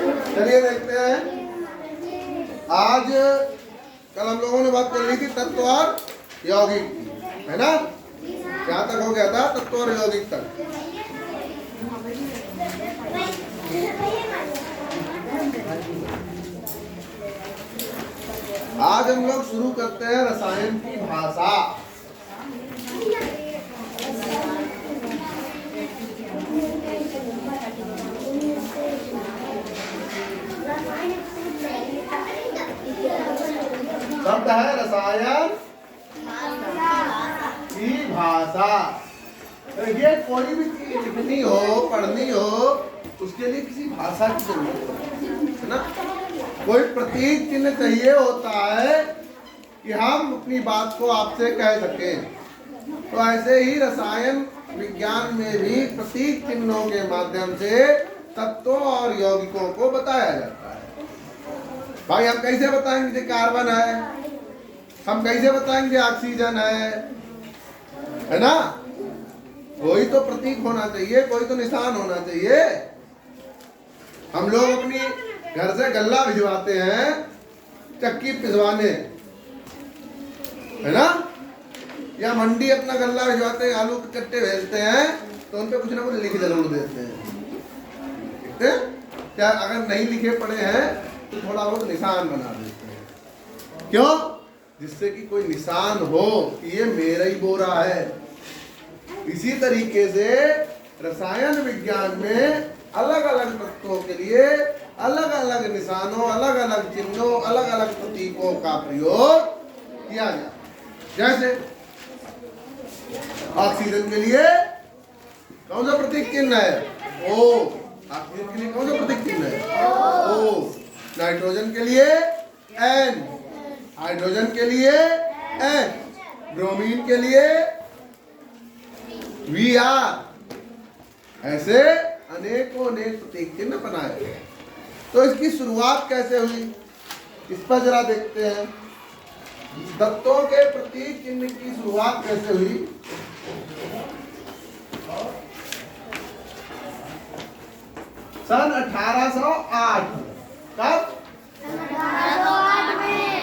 चलिए देखते हैं। आज कल हम लोगों ने बात कर ली थी तत्व और यौगिक की, है ना? क्या तक हो गया था? तत्व और यौगिक तक। आज हम लोग शुरू करते हैं रसायन की भाषा। शब्द है रसायन की भाषा। ये कोई भी चीज लिखनी हो, पढ़नी हो, उसके लिए किसी भाषा की जरूरत है ना? कोई प्रतीक चिन्ह चाहिए होता है कि हम अपनी बात को आपसे कह सकें। तो ऐसे ही रसायन विज्ञान में भी प्रतीक चिन्हों के माध्यम से तत्वों और यौगिकों को बताया जाता है। भाई हम कैसे बताएंगे कि कार्बन है, हम कैसे बताएंगे ऑक्सीजन है ना? कोई तो प्रतीक होना चाहिए, कोई तो निशान होना चाहिए। हम लोग अपनी घर से गल्ला भिजवाते हैं चक्की पिसवाने, है ना? या मंडी अपना गल्ला भिजवाते हैं, आलू के कट्टे भेजते हैं, तो उन पे कुछ ना कुछ लिख जरूर देते हैं। देखते हैं क्या? अगर नहीं लिखे पड़े हैं तो थोड़ा बहुत निशान बना देते हैं। क्यों? जिससे कि कोई निशान हो कि ये मेरा ही बोरा है। इसी तरीके से रसायन विज्ञान में अलग अलग तत्वों के लिए अलग अलग निशानों, अलग अलग चिन्हों, अलग अलग प्रतीकों का प्रयोग किया जाता है। जैसे ऑक्सीजन के लिए कौन सा प्रतीक चिन्ह है? ओ। ऑक्सीजन के लिए कौन सा प्रतीक चिन्ह है? ओ। नाइट्रोजन के लिए एन, हाइड्रोजन के लिए एन, ब्रोमीन के लिए वी आर। ऐसे अनेकों अनेक प्रतीक चिन्ह बनाए गए। तो इसकी शुरुआत कैसे हुई, इस पर जरा देखते हैं। तत्वों के प्रतीक चिन्ह की शुरुआत कैसे हुई? सन 1808। कब?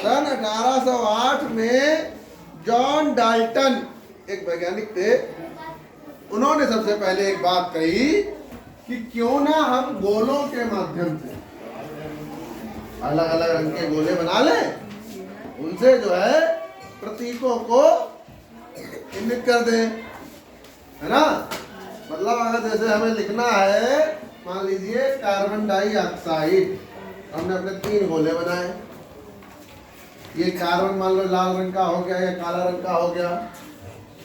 सन 1808 में जॉन डाल्टन एक वैज्ञानिक थे। उन्होंने सबसे पहले एक बात कही कि क्यों ना हम गोलों के माध्यम से अलग अलग रंग के गोले बना लें, उनसे जो है प्रतीकों को चिन्हित कर दें, है ना? मतलब अगर जैसे हमें लिखना है, मान लीजिए कार्बन डाइऑक्साइड, हमने अपने 3 गोले बनाए। ये कार्बन मान लो लाल रंग का हो गया या काला रंग का हो गया।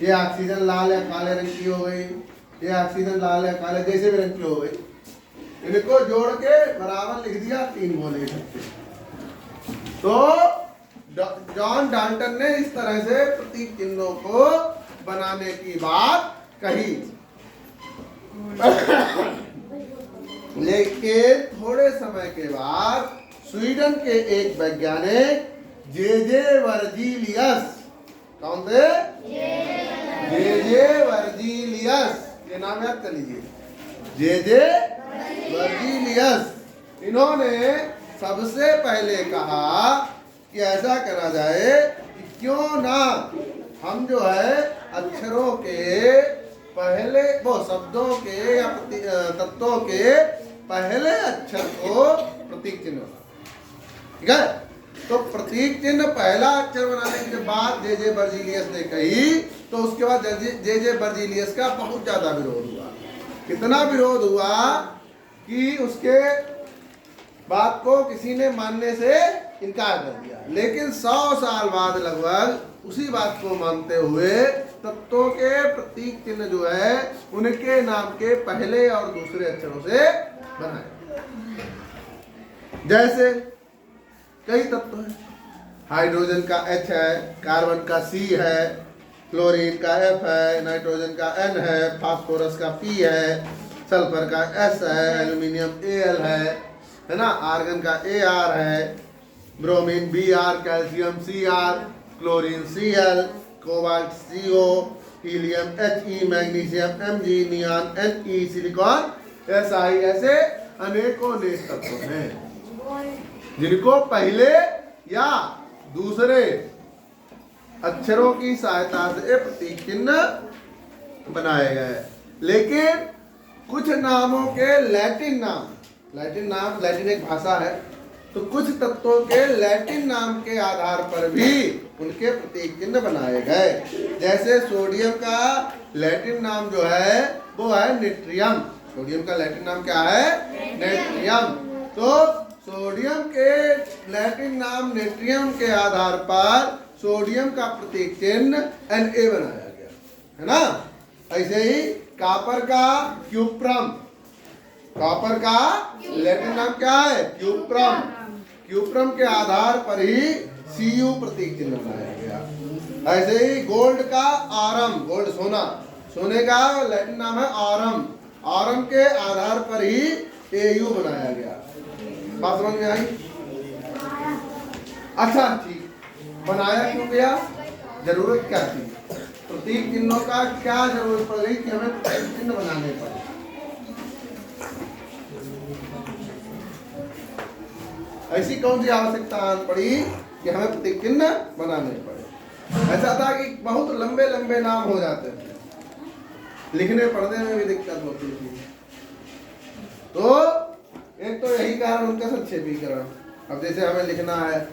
ये ऑक्सीजन लाल या काले रंग की हो गई, ये ऑक्सीजन लाल या काले जैसे भी रंग की हो गई। इनको जोड़ के बराबर लिख दिया 3 गोले। तो जॉन डाल्टन ने इस तरह से प्रतीक चिन्हों को बनाने की बात कही। लेकिन थोड़े समय के बाद स्वीडन के एक वैज्ञानिक जे वर्जीलियस, कौन थे? जे वर्जीलियस, ये नाम याद कर लीजिए, जे वर्जीलियस। इन्होंने सबसे पहले कहा कि ऐसा करा जाए कि क्यों ना हम जो है अक्षरों के पहले, वो शब्दों के या तत्वों के पहले अक्षर को प्रतीक चिन्ह बना। ठीक है? तो प्रतीक चिन्ह पहला अक्षर बनाने के बाद जे वर्जीलियस ने कही, तो उसके बाद जे वर्जीलियस का बहुत ज्यादा विरोध हुआ। कितना विरोध हुआ कि उसके बात को किसी ने मानने से इनकार कर दिया। लेकिन 100 साल बाद लगभग उसी बात को मानते हुए तत्वों के प्रतीक चिन्ह जो है उनके नाम के पहले और दूसरे अक्षरों से बनाए। जैसे कई तत्व हैं, हाइड्रोजन का H है, कार्बन का C है, क्लोरीन का F है, नाइट्रोजन का N है, फास्फोरस का P है, सल्फर का S है, एल्यूमिनियम Al है ना, आर्गन का Ar है, bromine Br, calcium Cr, chlorine Cl, cobalt CO, helium He, magnesium Mg, neon Ne, silicon Si। ऐसे अनेकों नेक तत्व हैं जिनको पहले या दूसरे अक्षरों की सहायता से प्रतीक चिन्ह बनाए गए। लेकिन कुछ नामों के लैटिन एक भाषा है, तो कुछ तत्वों के लैटिन नाम के आधार पर भी उनके प्रतीक चिन्ह बनाए गए। जैसे सोडियम का लैटिन नाम जो है वो है नेट्रियम। सोडियम का लैटिन नाम क्या है? नेट्रियम। तो सोडियम के लैटिन नाम नेट्रियम के आधार पर सोडियम का प्रतीक चिन्ह Na बनाया गया, है ना। ऐसे ही कॉपर का क्यूप्रम, कॉपर का लैटिन नाम क्या है? क्यूप्रम। क्यूप्रम के आधार पर ही Cu प्रतीक चिन्ह बनाया गया। ऐसे ही गोल्ड का आरम, गोल्ड सोना, सोने का लैटिन नाम है आरम, आरम के आधार पर ही Au बनाया गया। बात समझ में आई? अच्छा ठीक, बनाया क्यों गया? जरूरत क्या थी? प्रतीक चिन्हों का क्या जरूरत पड़ गई कि हमें प्रतीक चिन्ह बनाने पड़े? ऐसी कौन सी आवश्यकता पड़ी कि हमें प्रतीक चिन्ह बनाने पड़े? ऐसा था कि बहुत लंबे लंबे नाम हो जाते थे, लिखने पढ़ने में भी दिक्कत होती थी। तो एक तो यही कारण उनका संक्षेपीकरण। अब जैसे हमें लिखना है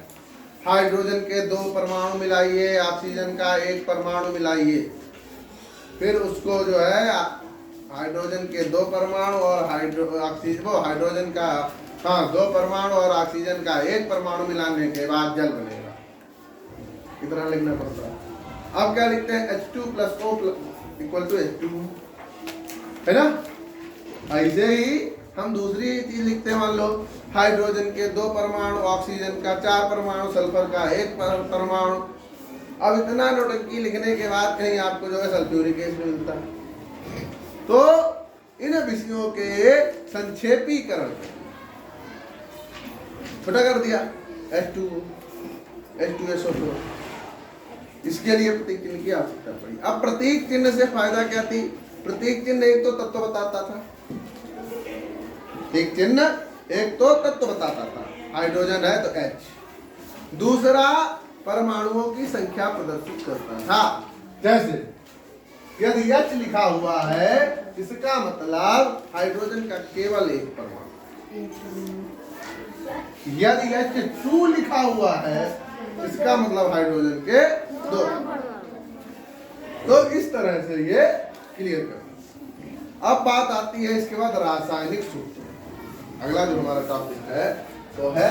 हाइड्रोजन के 2 परमाणु मिलाइए, ऑक्सीजन का 1 परमाणु मिलाइए, फिर उसको जो है हाइड्रोजन के 2 परमाणु और हाइड्रोजन का 2 परमाणु और ऑक्सीजन का 1 परमाणु मिलाने के बाद जल बनेगा। इतना लिखना पड़ता है। अब क्या लिखते हैं? H2+O = H2, है ना। ऐसे ही हम दूसरी चीज लिखते हैं, मान लो हाइड्रोजन के 2 परमाणु, ऑक्सीजन का 4 परमाणु, सल्फर का 1 परमाणु। अब इतना नोटंकी लिखने के बाद कहीं आपको जो है सल्फ्यूरिक एसिड मिलता है। तो इन विषयों के संक्षेपीकरण छोटा कर दिया, H2SO4। इसके लिए प्रतीक चिन्ह की आवश्यकता पड़ी। अब प्रतीक चिन्ह से फायदा क्या थी? प्रतीक चिन्ह एक तो तत्व बताता था, प्रतीक चिन्ह एक तो तत्व बताता था, हाइड्रोजन है तो H। दूसरा परमाणुओं की संख्या प्रदर्शित करता था। जैसे यदि H लिखा हुआ है इसका मतलब हाइड्रोजन का केवल 1 परमाणु, यदि H2 लिखा हुआ है इसका मतलब हाइड्रोजन के 2। तो इस तरह से ये क्लियर करना। अब बात आती है इसके बाद रासायनिक सूत्र। अगला जो हमारा टॉपिक है वो है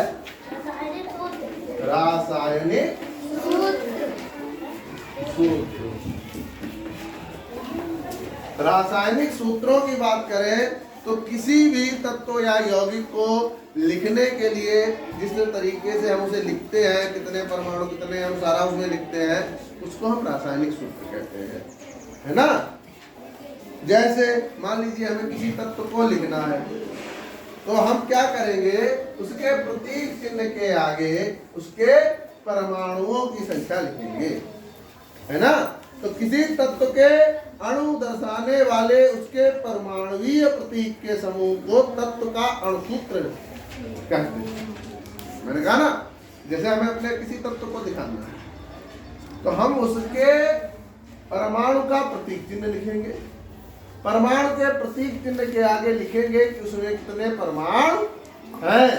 रासायनिक सूत्र। रासायनिक सूत्रों की बात करें तो किसी भी तत्व या यौगिक को लिखने के लिए जिस तरीके से हम उसे लिखते हैं, कितने परमाणु कितने हम सारा उसमें लिखते हैं, उसको हम रासायनिक सूत्र कहते हैं, है ना। जैसे मान लीजिए हमें किसी तत्व को लिखना है तो हम क्या करेंगे? उसके प्रतीक चिन्ह के आगे उसके परमाणुओं की संख्या लिखेंगे, है ना। तो किसी तत्व के अणु दर्शाने वाले उसके परमाणुवीय प्रतीक के समूह को तत्व का अणुसूत्र कहते हैं। मैंने कहा ना, जैसे हमें अपने किसी तत्व को दिखाना है तो हम उसके परमाणु का प्रतीक चिन्ह लिखेंगे, परमाणु के प्रतीक चिन्ह के आगे लिखेंगे कि उसमें कितने परमाणु हैं।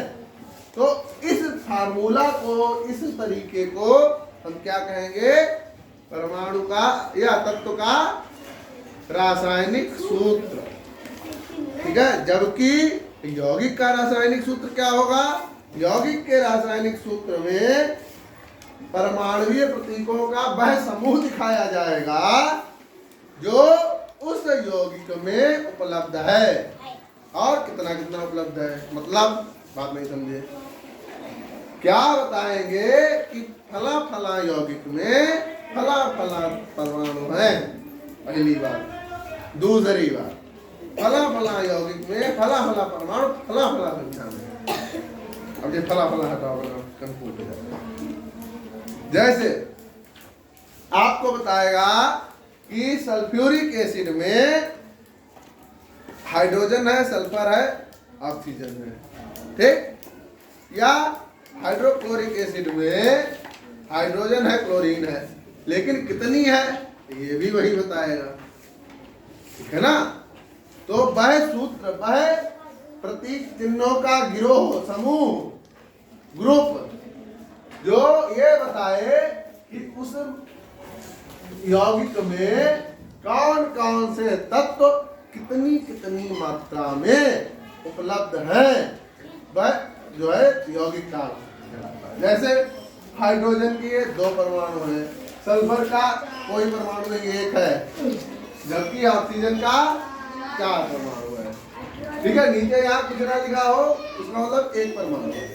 तो इस फार्मूला को, इस तरीके को हम क्या कहेंगे? परमाणु का या तत्व का रासायनिक सूत्र, ठीक है। जबकि यौगिक का रासायनिक सूत्र क्या होगा? यौगिक के रासायनिक सूत्र में परमाणुवीय प्रतीकों का वह समूह दिखाया जाएगा जो उस यौगिक में उपलब्ध है। और कितना कितना उपलब्ध है, मतलब बात नहीं समझे। क्या बताएंगे कि फला फला यौगिक में फला फला परमाणु है, पहली बात। दूसरी बात, फला फला यौगिक में फला फला परमाणु फला फला संख्या में। अब ये फला फला हटाओ, कंफ्यूज हो जाता है। जैसे आपको बताएगा कि सल्फ्यूरिक एसिड में हाइड्रोजन है, सल्फर है, ऑक्सीजन है, ठीक। या हाइड्रोक्लोरिक एसिड में हाइड्रोजन है, क्लोरीन है, लेकिन कितनी है ये भी वही बताएगा, ठीक है ना। तो वह सूत्र, वह प्रतीक चिन्हों का गिरोह, समूह, ग्रुप, जो ये बताए कि उस यौगिक में कौन कौन से तत्व कितनी कितनी मात्रा में उपलब्ध है, वह जो है यौगिक का कहलाता है। जैसे हाइड्रोजन के 2 परमाणु हैं, सल्फर का कोई परमाणु नहीं, 1 है, जबकि ऑक्सीजन का 4 परमाणु है, ठीक है। नीचे यहाँ कुछ ना लिखा हो उसका मतलब 1 परमाणु है।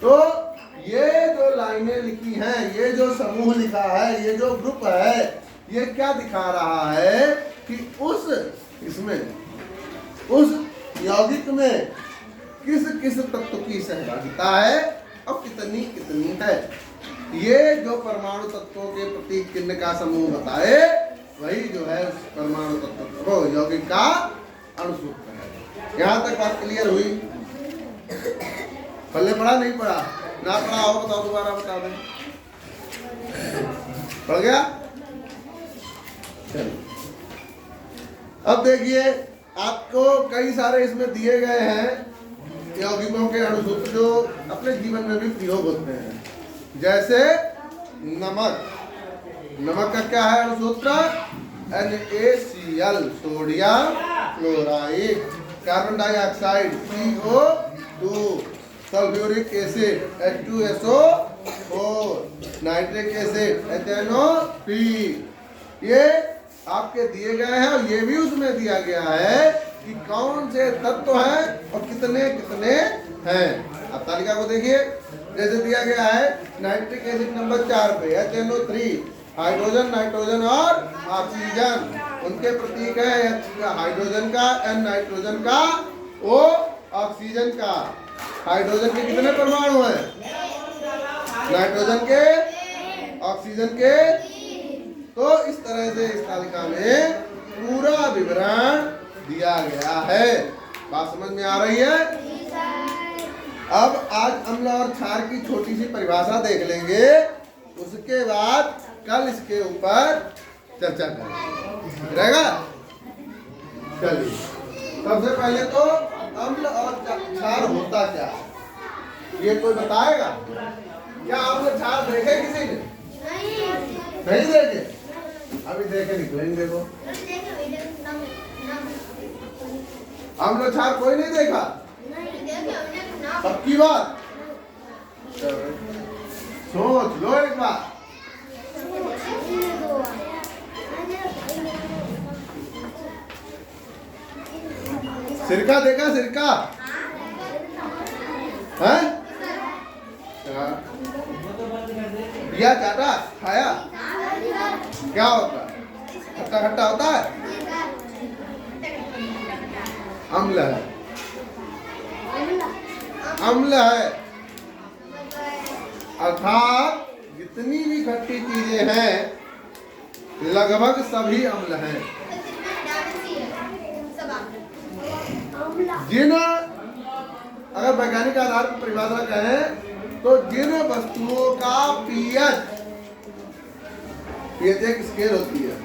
तो ये जो लाइनें लिखी हैं, ये जो समूह लिखा है, ये जो ग्रुप है, ये क्या दिखा रहा है कि उस यौगिक में किस किस तत्व की सहभागिता है और कितनी कितनी है। ये जो परमाणु तत्वों के प्रतीक चिन्ह का समूह बताए, वही जो है उस परमाणु तत्व को यौगिक का अणुसूत्र है। यहाँ तक बात क्लियर हुई? पहले पढ़ा नहीं पढ़ा? ना पढ़ा हो बताओ, दोबारा बता दें। पढ़ गया? चलो अब देखिए, आपको कई सारे इसमें दिए गए हैं यौगिकों के अणुसूत्र जो अपने जीवन में भी प्रयोग होते हैं। जैसे नमक, नमक का क्या है अणुसूत्र? NaCl, sodium chloride, carbon dioxide CO2, sulphuric acid H2SO4, nitric acid HNO3। ये आपके दिए गए हैं और ये भी उसमें दिया गया है कि कौन से तत्व हैं और कितने कितने हैं। आप तालिका को देखिए, जैसे दिया गया है नाइट्रिक एसिड नंबर 4 पे HNO3, हाइड्रोजन, नाइट्रोजन और ऑक्सीजन, उनके प्रतीक है हाइड्रोजन का N, नाइट्रोजन का O, ऑक्सीजन का। हाइड्रोजन के कितने परमाणु हैं? नाइट्रोजन के, ऑक्सीजन के। तो इस तरह से इस तालिका में पूरा विवरण दिया गया है। बात समझ में आ रही है? अब आज अम्ल और क्षार की छोटी सी परिभाषा देख लेंगे, उसके बाद कल इसके ऊपर चर्चा करेंगे, रहेगा? चलिए, सबसे पहले तो अम्ल और क्षार होता क्या, ये कोई बताएगा? क्या अम्ल क्षार देखे किसी ने? नहीं देखे? अभी देखे निकलेंगे। देखो, अम्ल क्षार कोई नहीं देखा? पक्की बात? सोच लो एक बार। सिरका देखा? सिरका है? या चाटा खाया? क्या होता है? खट्टा खट्टा होता है? अम्ल है, अम्ल है। अर्थात जितनी भी खट्टी चीजें हैं लगभग सभी अम्ल हैं। जिन, अगर वैज्ञानिक आधार पर परिभाषा कहें तो जिन वस्तुओं का पीएच एक स्केल होती है,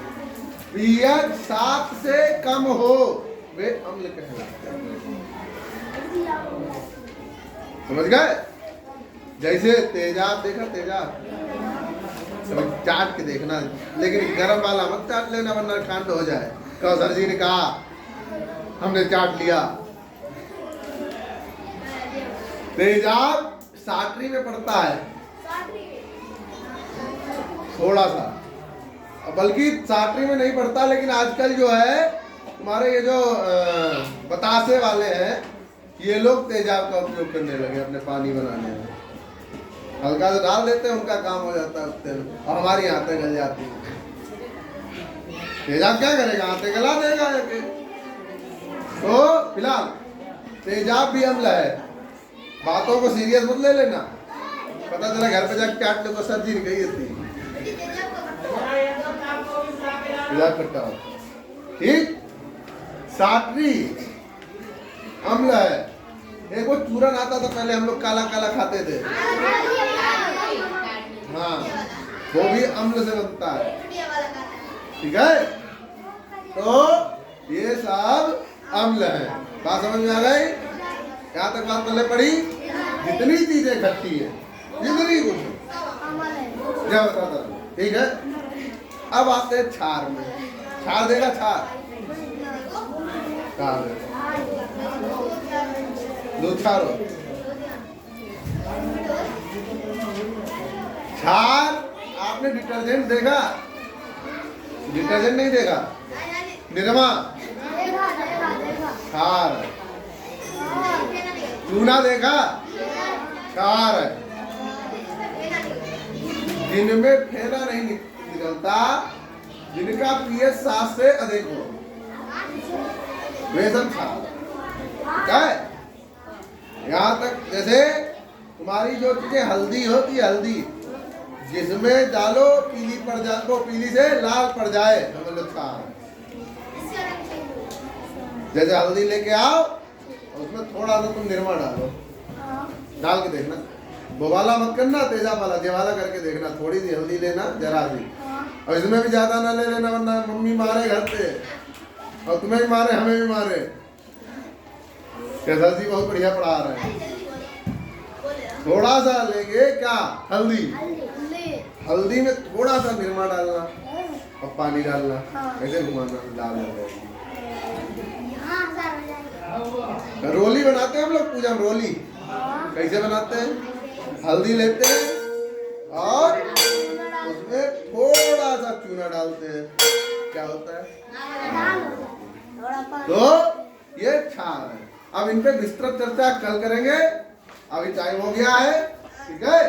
पीएच 7 से कम हो, वे अम्ल कहलाते हैं। समझ गए? जैसे तेजाब देखा? तेजाब चाट के देखना, लेकिन गर्म वाला मत चाट लेना वरना ठंड हो जाए। कौशल जी ने कहा, हमने चाट लिया। तेजाब साटरी में पड़ता है थोड़ा सा, बल्कि साटरी में नहीं पड़ता, लेकिन आजकल जो है हमारे ये जो बतासे वाले हैं, ये लोग तेजाब का उपयोग करने लगे अपने पानी बनाने में। हल्का से डाल देते हैं, उनका काम हो जाता है उतने में, और हमारी आंतें गल जाती हैं। तेजाब क्या करेगा? आंतें गला देगा। तो फिलहाल तेजाब भी अम्ल है, बातों को सीरियस मत ले लेना। पता चला घर पे जाकर चाट लो तो सब्जी नहीं गई थी, तेजाब खट्टा हो। ठीक, साटरी अम्ल है, एक वो चूरन आता था पहले, हम लोग काला काला खाते थे। हाँ, वो भी अम्ल से बनता है। ठीक है, तो ये सब अम्ल है। बात समझ में आ गई? यहाँ तक बात पहले पड़ी। जितनी चीजें खट्टी है, जितनी कुछ, क्या बताता। ठीक है, अब आते हैं छार में। छार देगा, छार छार दो, छारो छार। आपने डिटर्जेंट देखा? डिटर्जेंट नहीं देखा? निरमा छार। चूना देखा? छार। जिनमें फेना नहीं निकलता, जिनका पीएच 7 से अधिक हो, वे सब छार। क्या है? यहाँ तक जैसे तुम्हारी जो चीजें हल्दी होती है, हल्दी जिसमें डालो पीली पड़ जा, तो पीली से लाल पड़ जाए तो मतलब छार। जैसे हल्दी लेके आओ और उसमें थोड़ा सा तुम निरमा डालो, डाल के देखना, बोवाला मत करना, तेजा वाला जेवाला करके देखना। थोड़ी सी हल्दी लेना, जरा सी, और इसमें भी ज्यादा ना ले लेना, वरना मम्मी मारे घर पे, और तुम्हें भी मारे, हमें भी मारे। कैसा जी बहुत बढ़िया पढ़ा रहे हैं। थोड़ा सा लेंगे क्या, हल्दी, हल्दी में थोड़ा सा निरमा डालना और पानी डालना, ऐसे घुमाना, डाल रोली बनाते हैं हम लोग पूजा में। रोली कैसे बनाते हैं? हल्दी लेते हैं और उसमें थोड़ा सा चूना डालते हैं, क्या होता है? तो ये छार है। अब इन पे विस्तृत चर्चा कल करेंगे, अभी टाइम हो गया है। ठीक है।